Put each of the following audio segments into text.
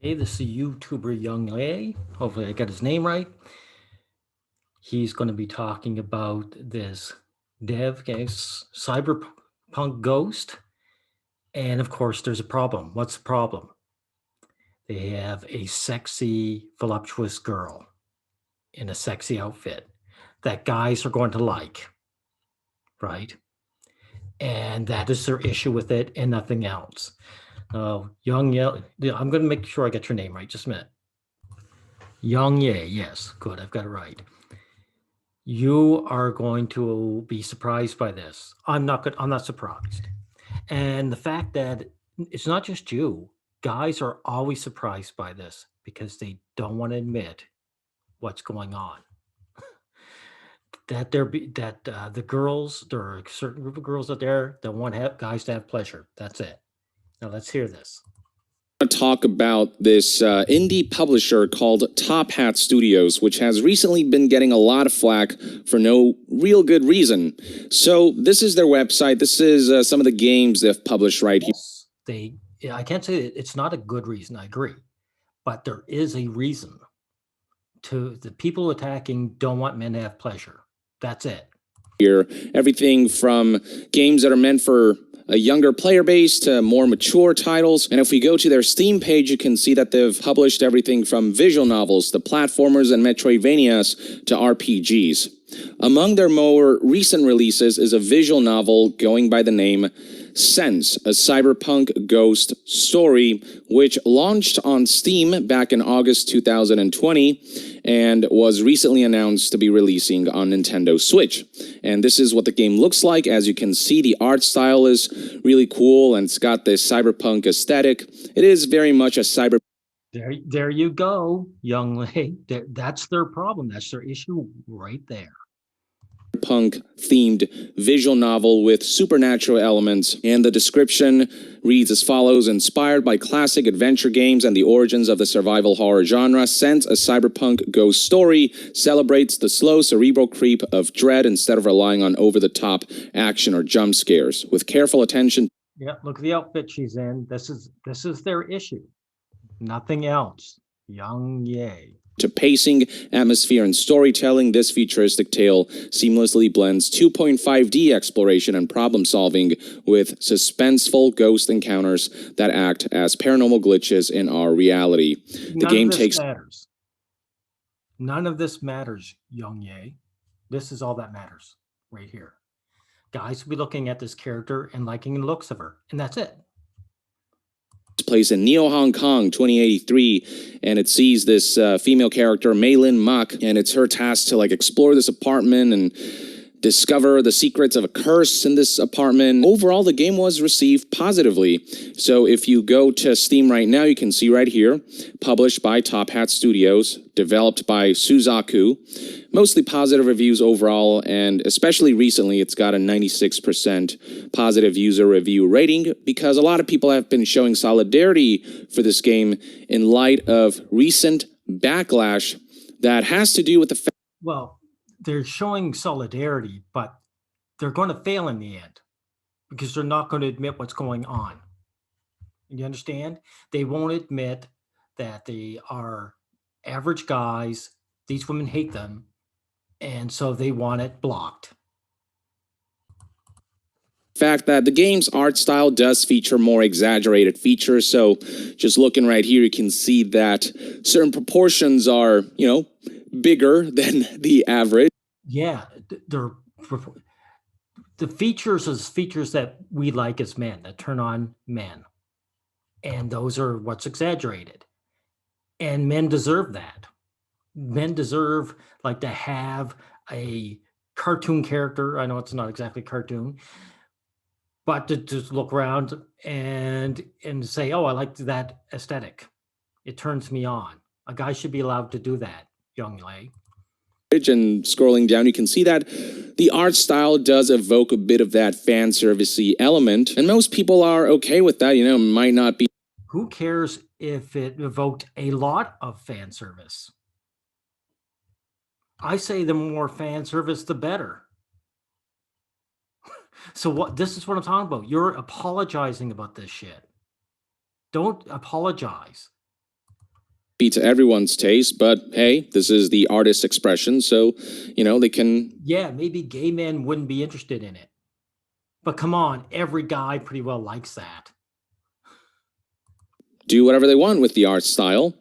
Hey, this is YouTuber Yongyea. Hopefully I got his name right. He's going to be talking about this dev case, Cyberpunk Ghost. And of course, there's a problem. What's the problem? They have a sexy, voluptuous girl in a sexy outfit that guys are going to like, right? And that is their issue with it and nothing else. Yongyea, I'm going to make sure I get your name right. Just a minute. Yongyea, yes, good, I've got it right. You are going to be surprised by this. I'm not surprised. And the fact that it's not just you, guys are always surprised by this because they don't want to admit what's going on. That the girls, there are a certain group of girls out there that want guys to have pleasure. That's it. Now let's hear this. Talk about this indie publisher called Top Hat Studios, which has recently been getting a lot of flack for no real good reason. So this is their website. This is some of the games they've published right here. I can't say it's not a good reason. I agree, but there is a reason. To the people attacking don't want men to have pleasure. That's it. Here, everything from games that are meant for a younger player base to more mature titles. And if we go to their Steam page, you can see that they've published everything from visual novels to platformers and Metroidvanias to RPGs. Among their more recent releases is a visual novel going by the name Sense, a cyberpunk ghost story, which launched on Steam back in August 2020 and was recently announced to be releasing on Nintendo Switch. And this is what the game looks like. As you can see, the art style is really cool and it's got this cyberpunk aesthetic. It is very much a cyber. There you go, young lady. That's their problem. That's their issue right there. Punk themed visual novel with supernatural elements, and the description reads as follows: inspired by classic adventure games and the origins of the survival horror genre, Sense, a cyberpunk ghost story, celebrates the slow cerebral creep of dread instead of relying on over-the-top action or jump scares. With careful attention. Yeah, look at the outfit she's in. This is their issue. Nothing else. Yongyea. To pacing, atmosphere, and storytelling, this futuristic tale seamlessly blends 2.5D exploration and problem-solving with suspenseful ghost encounters that act as paranormal glitches in our reality. The game takes... matters. None of this matters, Yongyea. This is all that matters right here. Guys will be looking at this character and liking the looks of her, and that's it. Place in Neo Hong Kong 2083, and it sees this female character Maylin Mak, and it's her task to explore this apartment and discover the secrets of a curse in this apartment. Overall, the game was received positively. So if you go to Steam right now, you can see right here, published by Top Hat Studios, developed by Suzaku. Mostly positive reviews overall, and especially recently, it's got a 96% positive user review rating because a lot of people have been showing solidarity for this game in light of recent backlash that has to do with the fact... Well, they're showing solidarity, but they're going to fail in the end because they're not going to admit what's going on. You understand? They won't admit that they are average guys. These women hate them, and so they want it blocked. Fact that the game's art style does feature more exaggerated features, so just looking right here, you can see that certain proportions are, bigger than the average. Yeah, the features is features that we like as men, that turn on men. And those are what's exaggerated. And men deserve that. Men deserve to have a cartoon character. I know it's not exactly cartoon, but to just look around and say, oh, I like that aesthetic. It turns me on. A guy should be allowed to do that, Yongyea. And scrolling down, you can see that the art style does evoke a bit of that fan servicey element, and most people are okay with that. Might not be. Who cares if it evoked a lot of fan service? I say the more fan service, the better. So this is what I'm talking about. You're apologizing about this shit. Don't apologize. be to everyone's taste, but hey, this is the artist's expression, so, they can... Yeah, maybe gay men wouldn't be interested in it. But come on, every guy pretty well likes that. do whatever they want with the art style,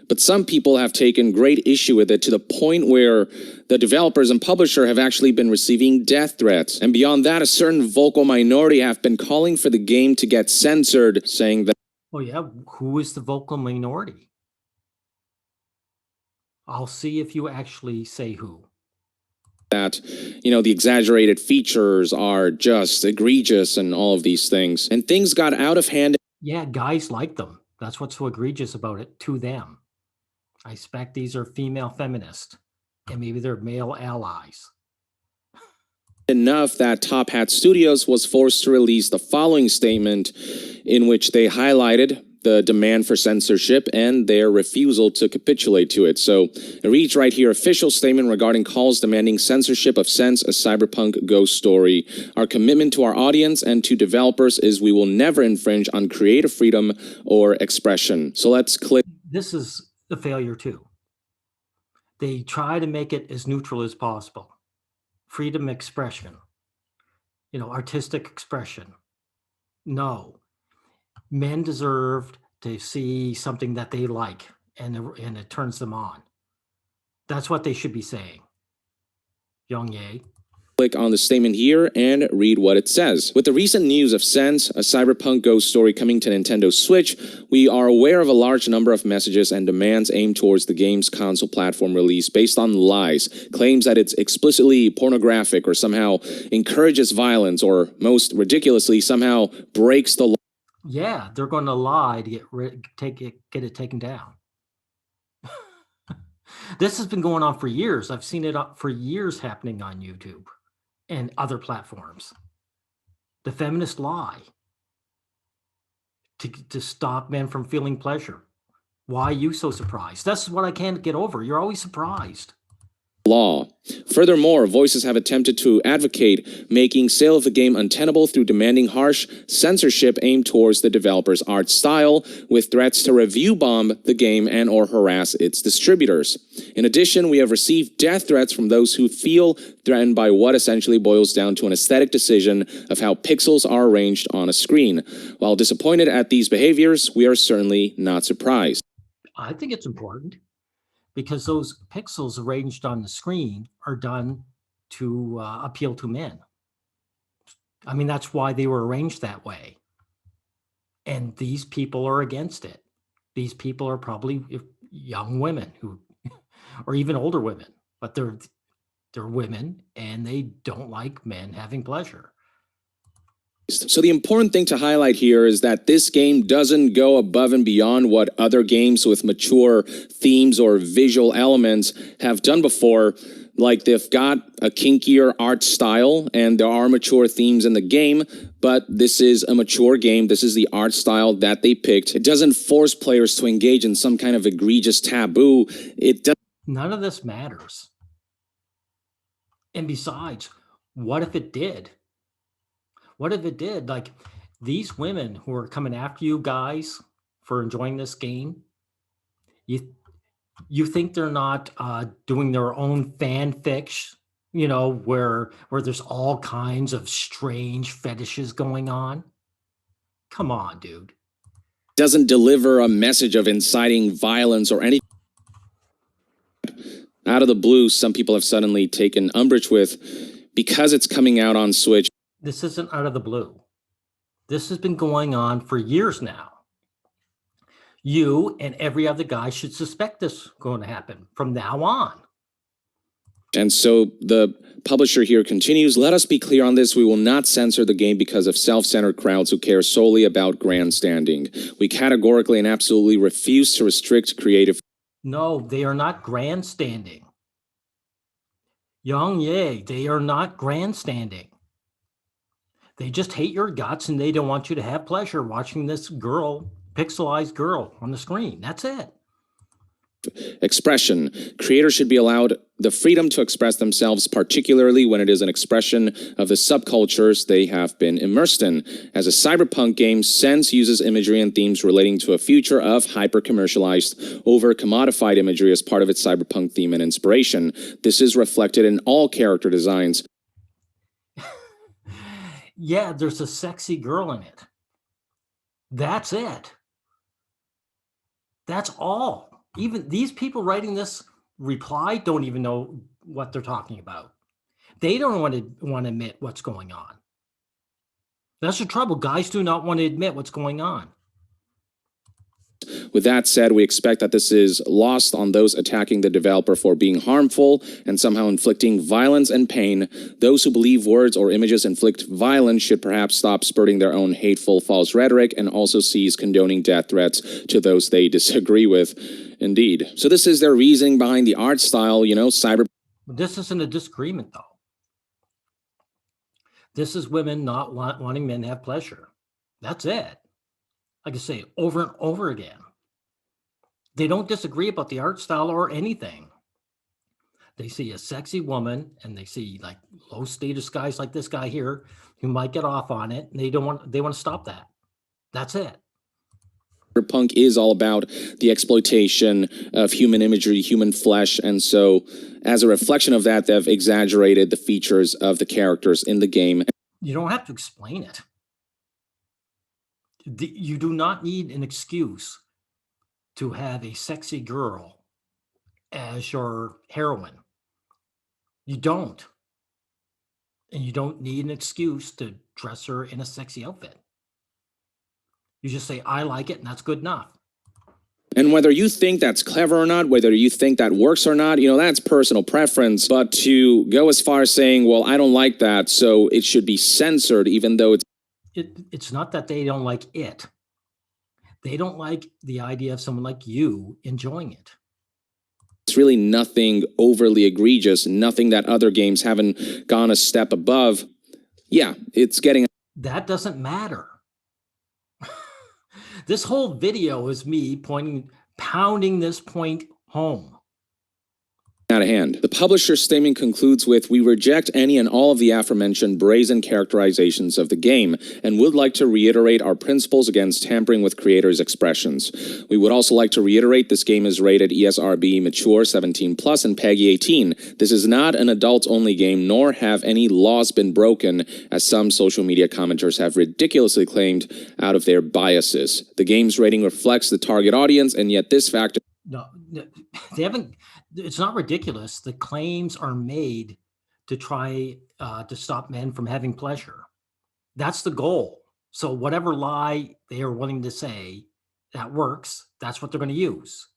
but some people have taken great issue with it to the point where the developers and publisher have actually been receiving death threats. And beyond that, a certain vocal minority have been calling for the game to get censored, saying that... Oh yeah, who is the vocal minority? I'll see if you actually say who. That, the exaggerated features are just egregious and all of these things. And things got out of hand. Yeah, guys like them. That's what's so egregious about it to them. I expect these are female feminists, and maybe they're male allies. Enough that Top Hat Studios was forced to release the following statement in which they highlighted the demand for censorship and their refusal to capitulate to it. So it reads right here, official statement regarding calls demanding censorship of Sense, a cyberpunk ghost story. Our commitment to our audience and to developers is we will never infringe on creative freedom or expression. So let's click. This is a failure too. They try to make it as neutral as possible. Freedom expression, artistic expression. No. Men deserve to see something that they like, and it turns them on. That's what they should be saying. Yongyea. Click on the statement here and read what it says. With the recent news of Sense, a cyberpunk ghost story coming to Nintendo Switch, we are aware of a large number of messages and demands aimed towards the game's console platform release based on lies, claims that it's explicitly pornographic or somehow encourages violence or, most ridiculously, somehow breaks the law. Yeah, they're going to lie to get it taken down. This has been going on for years. I've seen it for years happening on YouTube and other platforms. The feminist lie to stop men from feeling pleasure. Why are you so surprised? That's what I can't get over. You're always surprised. Law. Furthermore, voices have attempted to advocate making sale of the game untenable through demanding harsh censorship aimed towards the developer's art style, with threats to review bomb the game and or harass its distributors. In addition, we have received death threats from those who feel threatened by what essentially boils down to an aesthetic decision of how pixels are arranged on a screen. While disappointed at these behaviors, we are certainly not surprised. I think it's important, because those pixels arranged on the screen are done to appeal to men. I mean, that's why they were arranged that way. And these people are against it. These people are probably young women or even older women, but they're women and they don't like men having pleasure. So the important thing to highlight here is that this game doesn't go above and beyond what other games with mature themes or visual elements have done before. Like, they've got a kinkier art style and there are mature themes in the game, but this is a mature game. This is the art style that they picked. It doesn't force players to engage in some kind of egregious taboo. None of this matters. And besides, what if it did? What if it did? Like, these women who are coming after you guys for enjoying this game, you think they're not doing their own fanfics, where there's all kinds of strange fetishes going on? Come on, dude. Doesn't deliver a message of inciting violence or anything. Out of the blue, some people have suddenly taken umbrage with, because it's coming out on Switch. This isn't out of the blue. This has been going on for years now. You and every other guy should suspect this going to happen from now on. And so the publisher here continues, let us be clear on this. We will not censor the game because of self-centered crowds who care solely about grandstanding. We categorically and absolutely refuse to restrict creative. No, they are not grandstanding. Yongyea, they are not grandstanding. They just hate your guts and they don't want you to have pleasure watching this girl, pixelized girl on the screen. That's it. expression. Creators should be allowed the freedom to express themselves, particularly when it is an expression of the subcultures they have been immersed in. As a cyberpunk game, Sense uses imagery and themes relating to a future of hyper-commercialized, over-commodified imagery as part of its cyberpunk theme and inspiration. This is reflected in all character designs. Yeah, there's a sexy girl in it. That's it. That's all. Even these people writing this reply don't even know what they're talking about. They don't want to admit what's going on. That's the trouble. Guys do not want to admit what's going on. With that said, we expect that this is lost on those attacking the developer for being harmful and somehow inflicting violence and pain. Those who believe words or images inflict violence should perhaps stop spurting their own hateful, false rhetoric and also cease condoning death threats to those they disagree with. Indeed. So this is their reasoning behind the art style, cyber. This isn't a disagreement, though. This is women not wanting men to have pleasure. That's it. Like I say, over and over again. They don't disagree about the art style or anything. They see a sexy woman and they see like low status guys like this guy here who might get off on it, and they want to stop that. That's it. Cyberpunk is all about the exploitation of human imagery, human flesh, and so as a reflection of that, they've exaggerated the features of the characters in the game. You don't have to explain it. You do not need an excuse to have a sexy girl as your heroine. You don't. And you don't need an excuse to dress her in a sexy outfit. You just say, I like it, and that's good enough. And whether you think that's clever or not, whether you think that works or not, that's personal preference. But to go as far as saying, well, I don't like that, so it should be censored, even though it's not that they don't like it. They don't like the idea of someone like you enjoying it. It's really nothing overly egregious, nothing that other games haven't gone a step above. Yeah, it's getting... That doesn't matter. This whole video is me pounding this point home. Out of hand. The publisher's statement concludes with, we reject any and all of the aforementioned brazen characterizations of the game and would like to reiterate our principles against tampering with creators' expressions. We would also like to reiterate this game is rated ESRB mature 17+ and PEGI 18. This is not an adults-only game, nor have any laws been broken, as some social media commenters have ridiculously claimed out of their biases. The game's rating reflects the target audience, and yet this fact... No, they haven't... It's not ridiculous. The claims are made to try to stop men from having pleasure. That's the goal. So whatever lie they are willing to say that works, that's what they're going to use.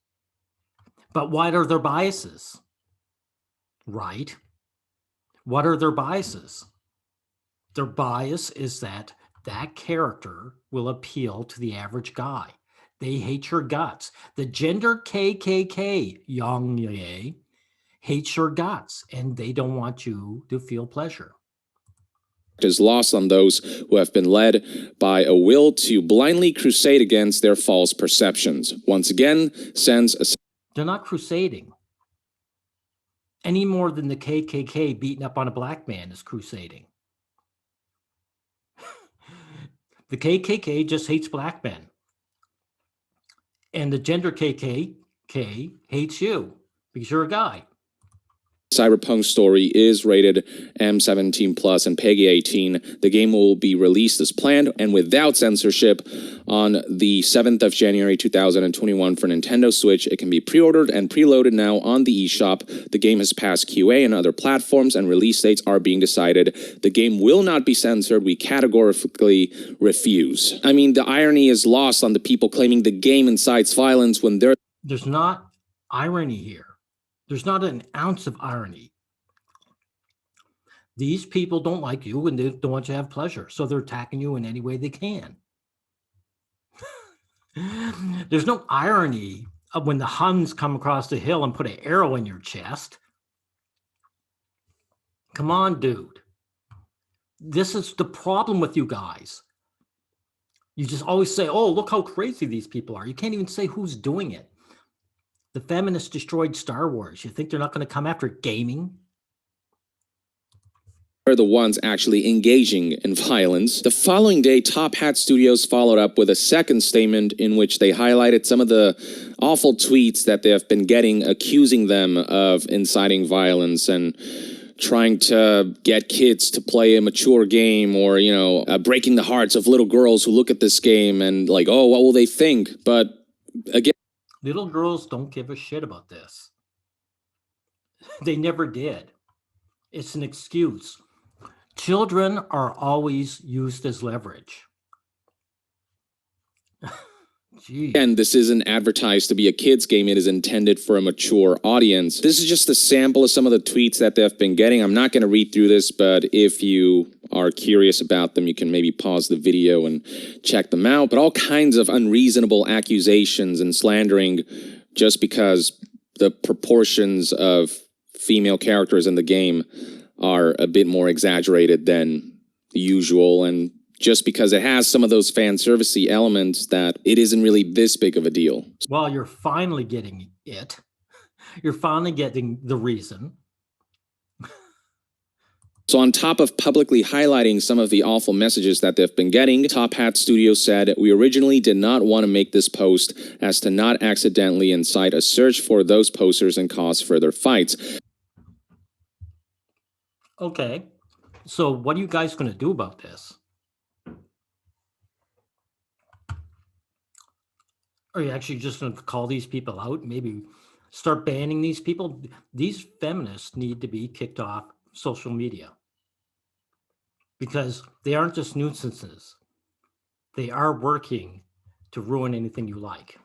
But what are their biases? Right? What are their biases? Their bias is that that character will appeal to the average guy. They hate your guts. The gender KKK, Yongyea, hates your guts, and they don't want you to feel pleasure. Is lost on those who have been led by a will to blindly crusade against their false perceptions. Once again, sends a... They're not crusading. Any more than the KKK beating up on a black man is crusading. The KKK just hates black men. And the gender KKK hates you because you're a guy. Cyberpunk story is rated M17+ and PEGI 18. The game will be released as planned and without censorship on the 7th of January 2021 for Nintendo Switch. It can be pre-ordered and preloaded now on the eShop. The game has passed QA and other platforms, and release dates are being decided. The game will not be censored. We categorically refuse. I mean, the irony is lost on the people claiming the game incites violence when there's not irony here. There's not an ounce of irony. These people don't like you and they don't want you to have pleasure, so they're attacking you in any way they can. There's no irony of when the Huns come across the hill and put an arrow in your chest. Come on, dude. This is the problem with you guys. You just always say, oh, look how crazy these people are. You can't even say who's doing it. The feminists destroyed Star Wars. You think they're not going to come after gaming? Are the ones actually engaging in violence. The following day, Top Hat Studios followed up with a second statement in which they highlighted some of the awful tweets that they have been getting accusing them of inciting violence and trying to get kids to play a mature game, or, you know, breaking the hearts of little girls who look at this game and like, oh, what will they think? But again, little girls don't give a shit about this. They never did. It's an excuse. Children are always used as leverage. And this isn't advertised to be a kid's game. It is intended for a mature audience. This is just a sample of some of the tweets that they've been getting. I'm not going to read through this, but if you are curious about them, you can maybe pause the video and check them out. But all kinds of unreasonable accusations and slandering just because the proportions of female characters in the game are a bit more exaggerated than usual, and just because it has some of those fan servicey elements that it isn't really this big of a deal. Well, you're finally getting it. You're finally getting the reason. So on top of publicly highlighting some of the awful messages that they've been getting, Top Hat Studios said, "We originally did not want to make this post as to not accidentally incite a search for those posters and cause further fights." Okay, so what are you guys going to do about this? Are you actually just going to call these people out? Maybe start banning these people? These feminists need to be kicked off social media because they aren't just nuisances. They are working to ruin anything you like.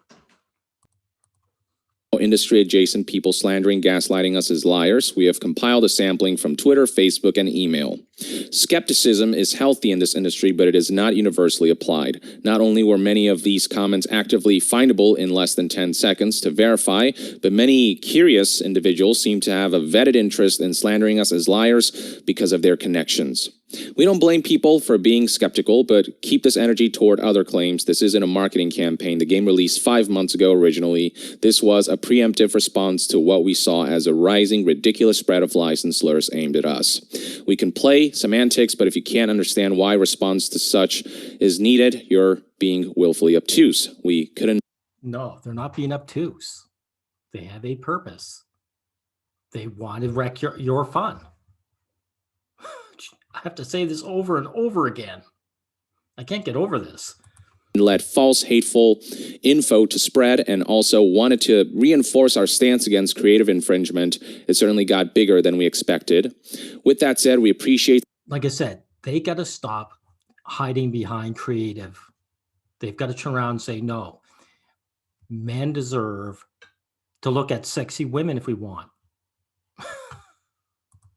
Industry-adjacent people slandering, gaslighting us as liars. We have compiled a sampling from Twitter, Facebook, and email. Skepticism is healthy in this industry, but it is not universally applied. Not only were many of these comments actively findable in less than 10 seconds to verify, but many curious individuals seem to have a vetted interest in slandering us as liars because of their connections. We don't blame people for being skeptical, but keep this energy toward other claims. This isn't a marketing campaign. The game released 5 months ago originally. This was a preemptive response to what we saw as a rising, ridiculous spread of lies and slurs aimed at us. We can play semantics, but if you can't understand why response to such is needed, you're being willfully obtuse. We couldn't... No, they're not being obtuse. They have a purpose. They want to wreck your fun. I have to say this over and over again. I can't get over this. Let false, hateful info to spread, and also wanted to reinforce our stance against creative infringement. It certainly got bigger than we expected. With that said, we appreciate... Like I said, they got to stop hiding behind creative. They've got to turn around and say, no, men deserve to look at sexy women if we want.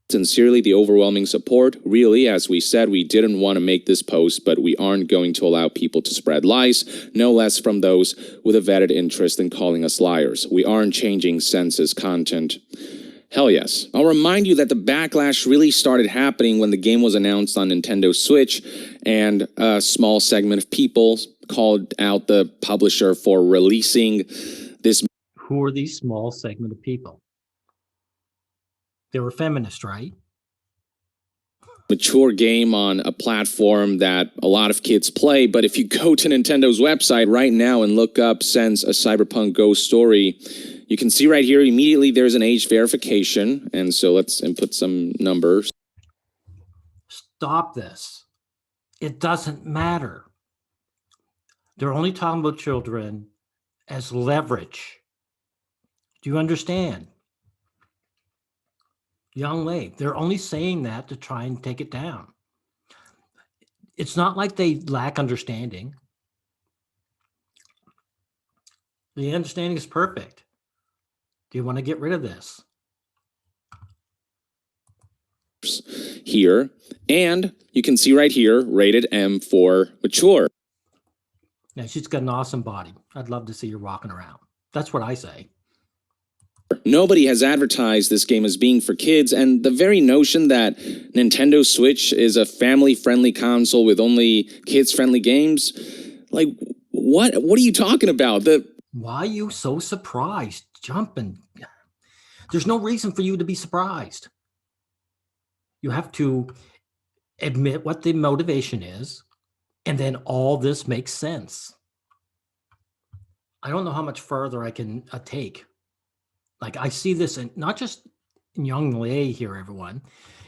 Sincerely, the overwhelming support. Really, as we said, we didn't want to make this post, but we aren't going to allow people to spread lies, no less from those with a vetted interest in calling us liars. We aren't changing census content. Hell yes. I'll remind you that the backlash really started happening when the game was announced on Nintendo Switch, and a small segment of people called out the publisher for releasing this... Who are these small segment of people? They were feminists, right? Mature game on a platform that a lot of kids play, but if you go to Nintendo's website right now and look up Sense, a Cyberpunk Ghost Story, you can see right here immediately there's an age verification, and so let's input some numbers. Stop this. It doesn't matter. They're only talking about children as leverage. Do you understand? Yongyea, they're only saying that to try and take it down. It's not like they lack understanding. The understanding is perfect. Do you want to get rid of this? Here, and you can see right here, rated M for mature. Now, she's got an awesome body. I'd love to see her walking around. That's what I say. Nobody has advertised this game as being for kids, and the very notion that Nintendo Switch is a family-friendly console with only kids-friendly games, like, what are you talking about? Why are you so surprised? Jumping. There's no reason for you to be surprised. You have to admit what the motivation is, and then all this makes sense. I don't know how much further I can take. Like, I see this in not just in Yongyea here, everyone.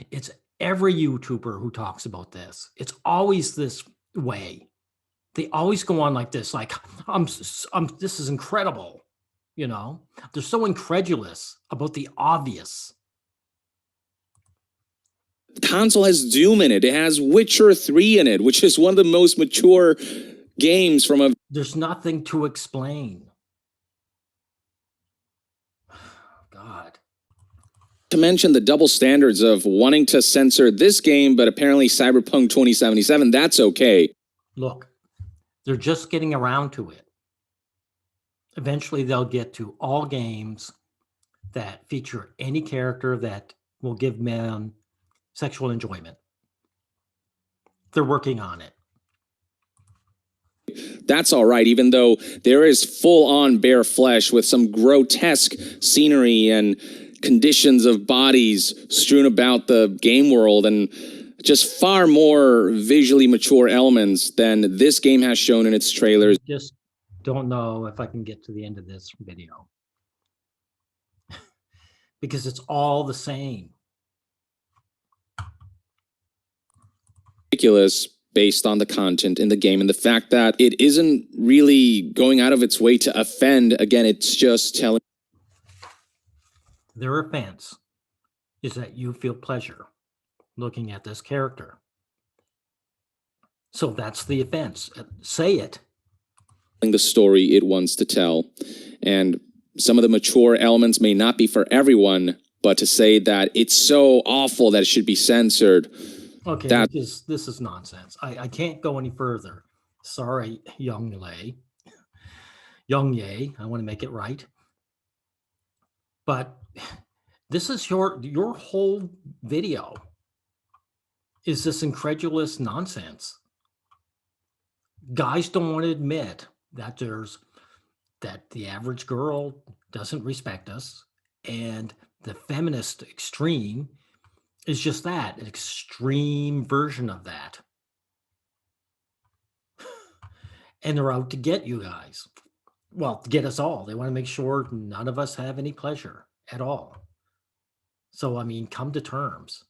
It's every YouTuber who talks about this. It's always this way. They always go on like this, like, this is incredible. You know, they're so incredulous about the obvious. The console has Doom in it. It has Witcher 3 in it, which is one of the most mature games from a... There's nothing to explain. God. To mention the double standards of wanting to censor this game, but apparently Cyberpunk 2077, that's okay. Look, they're just getting around to it. Eventually, they'll get to all games that feature any character that will give men sexual enjoyment. They're working on it. That's all right, even though there is full-on bare flesh with some grotesque scenery and conditions of bodies strewn about the game world and just far more visually mature elements than this game has shown in its trailers. Just don't know if I can get to the end of this video. Because it's all the same. Ridiculous based on the content in the game and the fact that it isn't really going out of its way to offend. Again, it's just telling... Their offense is that you feel pleasure looking at this character. So that's the offense. Say it. The story it wants to tell. And some of the mature elements may not be for everyone, but to say that it's so awful that it should be censored... Okay, this is nonsense. I can't go any further. Sorry, Yongyea. I want to make it right. But this is your whole video is this incredulous nonsense. Guys don't want to admit that the average girl doesn't respect us, and the feminist extreme is just that, an extreme version of that. And they're out to get you guys. Well, to get us all. They want to make sure none of us have any pleasure at all. So, I mean, come to terms.